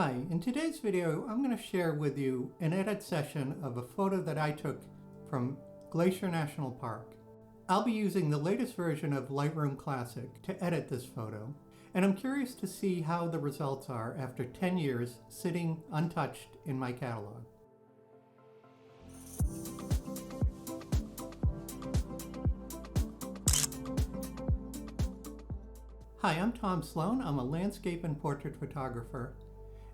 Hi, in today's video I'm going to share with you an edit session of a photo that I took from Glacier National Park. I'll be using the latest version of Lightroom Classic to edit this photo, and I'm curious to see how the results are after 10 years sitting untouched in my catalog. Hi, I'm Tom Sloan. I'm a landscape and portrait photographer.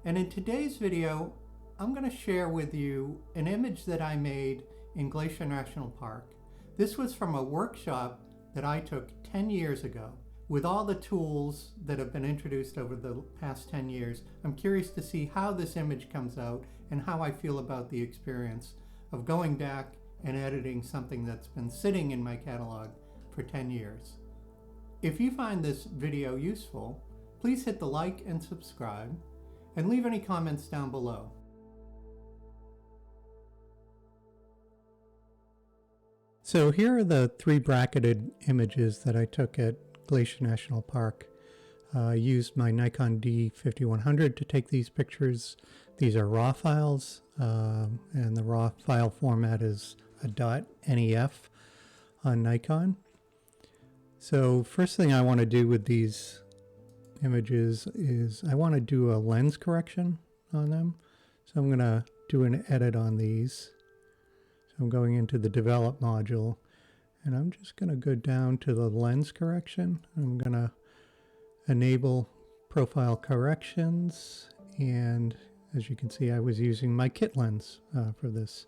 And in today's video, I'm going to share with you an image that I made in Glacier National Park. This was from a workshop that I took 10 years ago. With all the tools that have been introduced over the past 10 years, I'm curious to see how this image comes out and how I feel about the experience of going back and editing something that's been sitting in my catalog for 10 years. If you find this video useful, please hit the like and subscribe, and leave any comments down below. So here are the three bracketed images that I took at Glacier National Park. I used my Nikon D5100 to take these pictures. These are RAW files, and the RAW file format is a .nef on Nikon. So first thing I want to do with these images is I want to do a lens correction on them. So I'm going to do an edit on these. So I'm going into the develop module, and I'm just going to go down to the lens correction. I'm going to enable profile corrections, and as you can see, I was using my kit lens for this.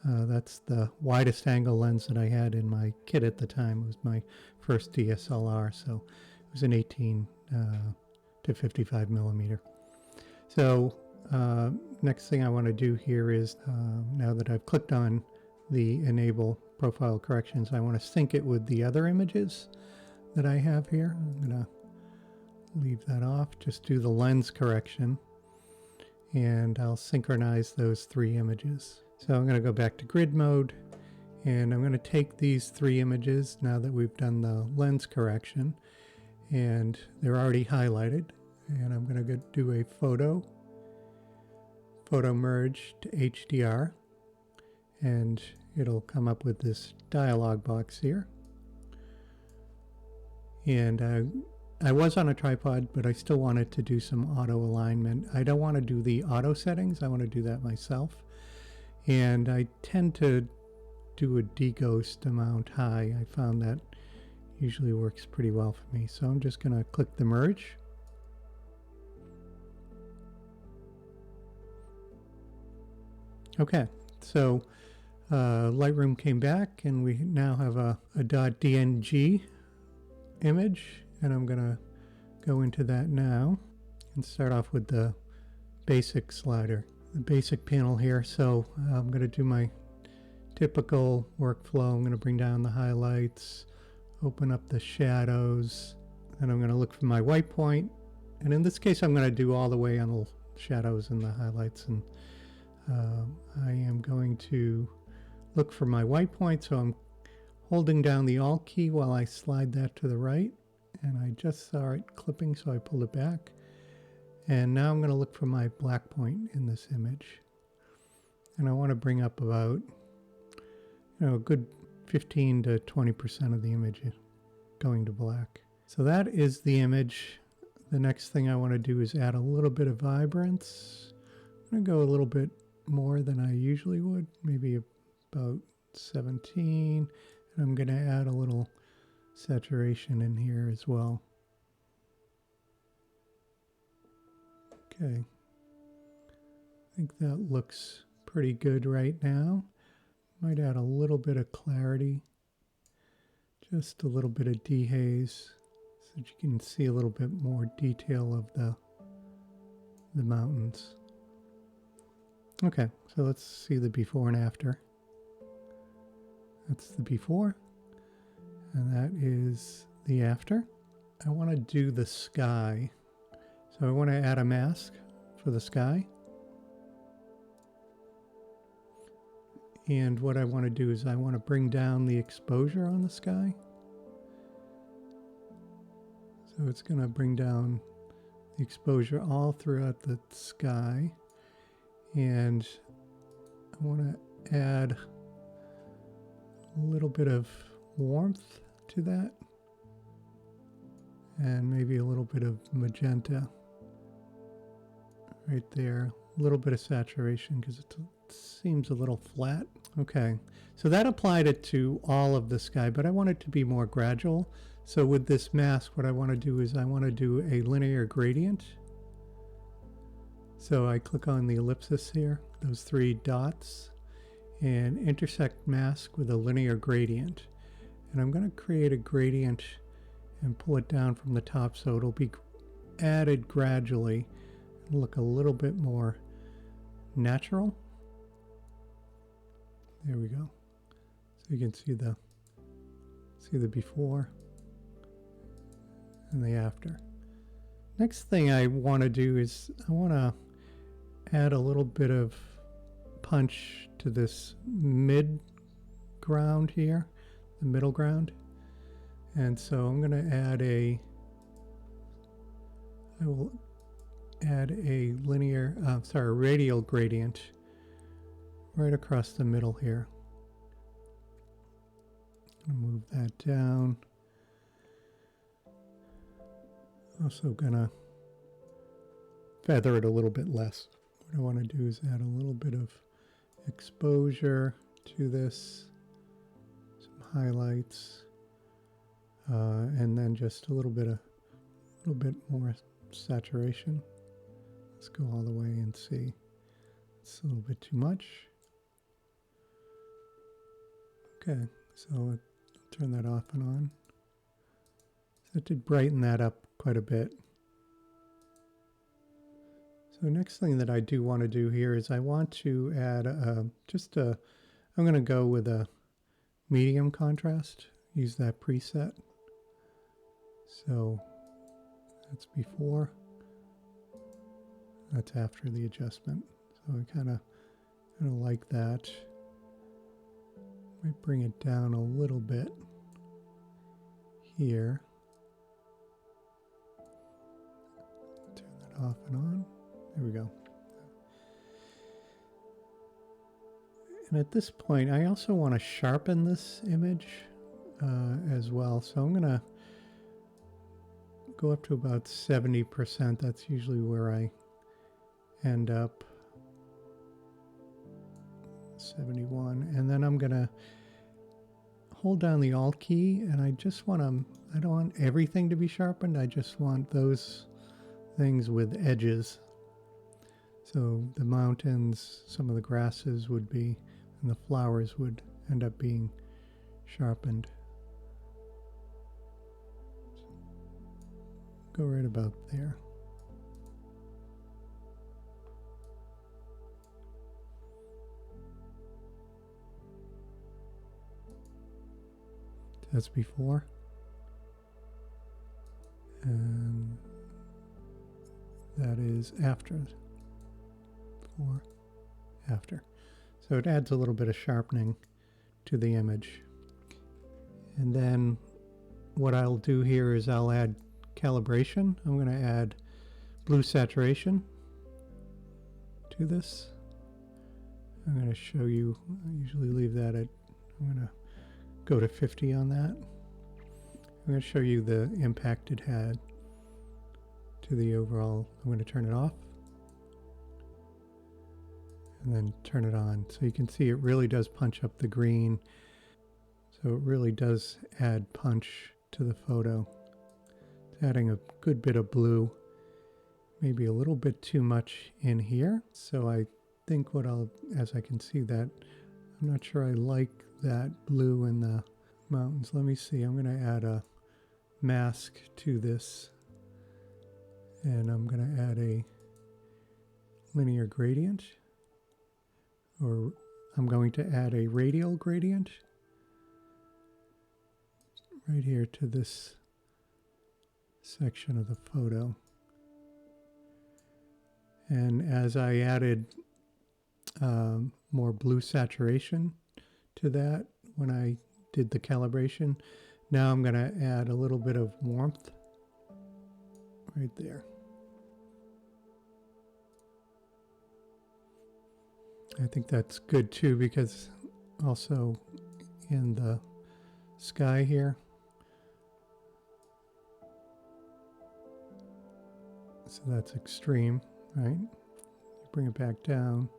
That's the widest angle lens that I had in my kit at the time. It was my first DSLR, so it was an 18 to 55 millimeter. So next thing I want to do here is, now that I've clicked on the enable profile corrections, I want to sync it with the other images that I have here. I'm going to leave that off, just do the lens correction, and I'll synchronize those three images. So I'm going to go back to grid mode, and I'm going to take these three images now that we've done the lens correction, and they're already highlighted, and I'm going to go do a photo merge to HDR, and it'll come up with this dialog box here. And I was on a tripod, but I still wanted to do some auto alignment. I don't want to do the auto settings, I want to do that myself. And I tend to do a deghost amount high. I found that usually works pretty well for me. So I'm just going to click the merge. Okay, so Lightroom came back, and we now have a .dng image, and I'm going to go into that now and start off with the basic slider, the basic panel here. So I'm going to do my typical workflow. I'm going to bring down the highlights, open up the shadows, and I'm going to look for my white point. And in this case, I'm going to do all the way on the shadows and the highlights. And I am going to look for my white point. So I'm holding down the Alt key while I slide that to the right. And I just saw it clipping, so I pulled it back. And now I'm going to look for my black point in this image. And I want to bring up about, a good 15 to 20% of the image going to black. So that is the image. The next thing I want to do is add a little bit of vibrance. I'm going to go a little bit more than I usually would, maybe about 17. And I'm going to add a little saturation in here as well. Okay, I think that looks pretty good right now. Might add a little bit of clarity, just a little bit of dehaze, so that you can see a little bit more detail of the mountains. Okay, so let's see the before and after. That's the before, and that is the after. I want to do the sky. So I want to add a mask for the sky. And what I want to do is I want to bring down the exposure on the sky. So it's going to bring down the exposure all throughout the sky. And I want to add a little bit of warmth to that. And maybe a little bit of magenta right there. A little bit of saturation because it seems a little flat. Okay, so that applied it to all of the sky, but I want it to be more gradual. So with this mask, what I want to do is I want to do a linear gradient. So I click on the ellipsis here, those three dots, and intersect mask with a linear gradient. And I'm going to create a gradient and pull it down from the top so it'll be added gradually and look a little bit more natural. There we go. So you can see the before and the after. Next thing I want to do is I want to add a little bit of punch to this mid ground here, the middle ground. And so I'm going to add I will add a radial gradient right across the middle here. I'm going to move that down. Also going to feather it a little bit less. What I want to do is add a little bit of exposure to this, some highlights, and then just a little bit more saturation. Let's go all the way and see. It's a little bit too much. Okay, so I'll turn that off and on. So it did brighten that up quite a bit. So next thing that I do want to do here is I want to add I'm going to go with a medium contrast, use that preset. So that's before, that's after the adjustment. So I kind of like that. Might bring it down a little bit here. Turn that off and on. There we go. And at this point, I also want to sharpen this image as well. So I'm going to go up to about 70%. That's usually where I end up. 71. And then I'm going to hold down the Alt key, and I don't want everything to be sharpened. I just want those things with edges. So the mountains, some of the grasses would be, and the flowers would end up being sharpened. Go right about there. That's before. And that is after. Before, after. So it adds a little bit of sharpening to the image. And then what I'll do here is I'll add calibration. I'm going to add blue saturation to this. I'm going to show you, I usually leave that at, I'm going to go to 50 on that. I'm going to show you the impact it had to the overall. I'm going to turn it off and then turn it on. So you can see it really does punch up the green. So it really does add punch to the photo. It's adding a good bit of blue, maybe a little bit too much in here. So I think as I can see that, I'm not sure I like that blue in the mountains. Let me see. I'm going to add a mask to this, and I'm going to add a linear gradient, or I'm going to add a radial gradient right here to this section of the photo. And as I added more blue saturation to that when I did the calibration, now I'm going to add a little bit of warmth right there. I think that's good too, because also in the sky here, so that's extreme, right? You bring it back down.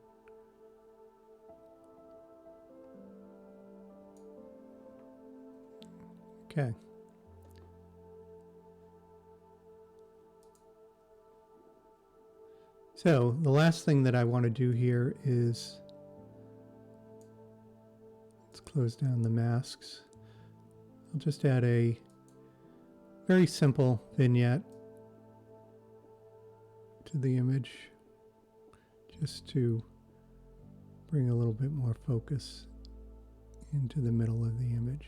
Okay. So the last thing that I want to do here is, let's close down the masks. I'll just add a very simple vignette to the image, just to bring a little bit more focus into the middle of the image.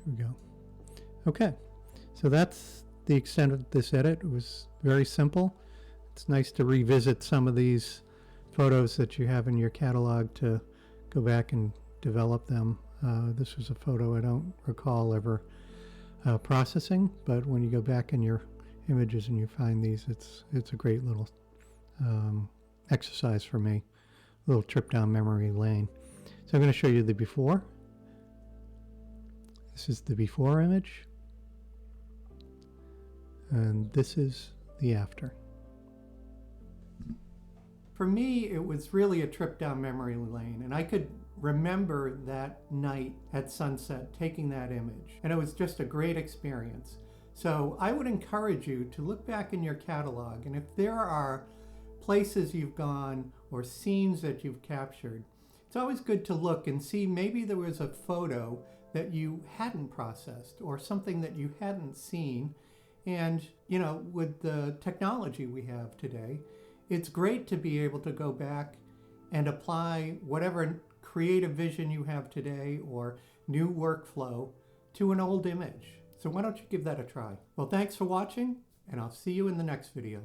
There we go. Okay, so that's the extent of this edit. It was very simple. It's nice to revisit some of these photos that you have in your catalog to go back and develop them. This was a photo I don't recall ever processing, but when you go back in your images and you find these, it's a great little exercise for me, a little trip down memory lane. So I'm going to show you the before. This is the before image, and this is the after. For me, it was really a trip down memory lane, and I could remember that night at sunset taking that image, and it was just a great experience. So I would encourage you to look back in your catalog, and if there are places you've gone or scenes that you've captured, it's always good to look and see maybe there was a photo that you hadn't processed or something that you hadn't seen. And, you know, with the technology we have today, it's great to be able to go back and apply whatever creative vision you have today or new workflow to an old image. So why don't you give that a try? Well, thanks for watching, and I'll see you in the next video.